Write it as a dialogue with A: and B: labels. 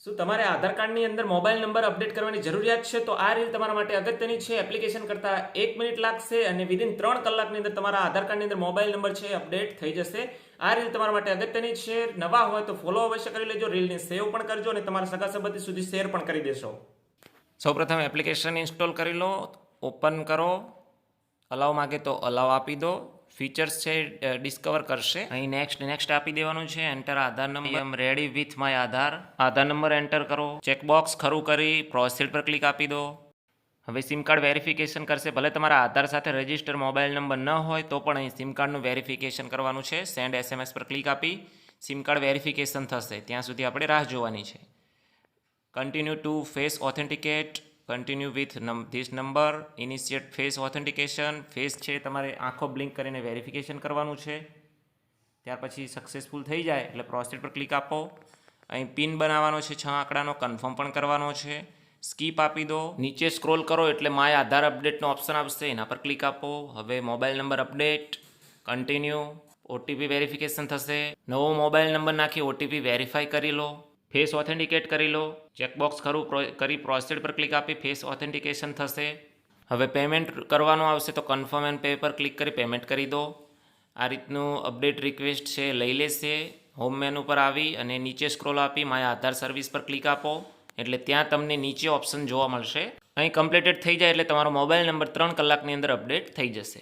A: શું તમારે આધાર કાર્ડની અંદર મોબાઈલ નંબર અપડેટ કરવાની જરૂરિયાત છે? તો આ રીલ તમારા માટે અગત્યની છે. એપ્લિકેશન કરતાં 1 મિનિટ લાગશે અને વિધિન 3 કલાકની અંદર તમારા આધાર કાર્ડની અંદર મોબાઈલ નંબર છે અપડેટ થઈ જશે. આ રીલ તમારા માટે અગત્યની છે. નવા હોય તો ફોલો અવશ્ય કરી લેજો, રીલને સેવ પણ કરજો અને તમારા સગા સંબંધી સુધી શેર પણ કરી દેશો. સૌપ્રથમ એપ્લિકેશન ઇન્સ્ટોલ કરી લો, ઓપન કરો, અલાવ માગે તો અલાવ આપી દો. ફીચર્સ છે ડિસ્કવર કરશે. અહીં નેક્સ્ટ આપી દેવાનું છે. Enter Aadhaar number, ready with my Aadhaar number enter કરો. ચેકબોક્સ ખરું કરી પ્રોસીડ પર ક્લિક આપી દો. હવે સિમ કાર્ડ વેરિફિકેશન કરશે. ભલે તમારા આધાર સાથે રજિસ્ટર મોબાઈલ નંબર ન હોય તો પણ અહીં સિમ કાર્ડનું વેરિફિકેશન કરવાનું છે. સેન્ડ SMS પર ક્લિક આપી સિમ કાર્ડ વેરિફિકેશન થશે ત્યાં સુધી આપણે રાહ જોવાની છે. Continue to face authenticate, continue with this number, initiate face authentication. Face છે તમારે આંખો બ્લિંક કરીને વેરિફિકેશન કરવાનું છે. ત્યાર પછી સક્સેસફુલ થઈ જાય એટલે પ્રોસીડ પર ક્લિક આપો. અહીં પિન બનાવવાનો છે 6 આંકડાનો, કન્ફર્મ પણ કરવાનો છે. સ્કીપ આપી દો. નીચે સ્ક્રોલ કરો એટલે માય આધાર અપડેટનો ઓપ્શન આવશે, એના પર ક્લિક આપો. હવે mobile number update, continue. OTP verification થશે. નવો મોબાઈલ નંબર નાખી ઓટીપી વેરીફાઈ કરી લો. ફેસ ઓથેન્ટિકેટ કરી લો. ચેકબોક્સ ખરું કરી પ્રોસીડ પર ક્લિક આપી ફેસ ઓથેન્ટિકેશન થશે. હવે પેમેન્ટ કરવાનું આવશે તો કન્ફર્મ એન્ડ પે પર ક્લિક કરી પેમેન્ટ કરી દો. આ રીતનું અપડેટ રિક્વેસ્ટ છે લઈ લેશે. હોમ મેનુ પર આવી અને નીચે સ્ક્રોલ આપી માય આધાર સર્વિસ પર ક્લિક આપો એટલે ત્યાં તમને નીચે ઓપ્શન જોવા મળશે. અહીં કમ્પ્લીટેડ થઈ જાય એટલે તમારો મોબાઈલ નંબર 3 કલાકની અંદર અપડેટ થઈ જશે.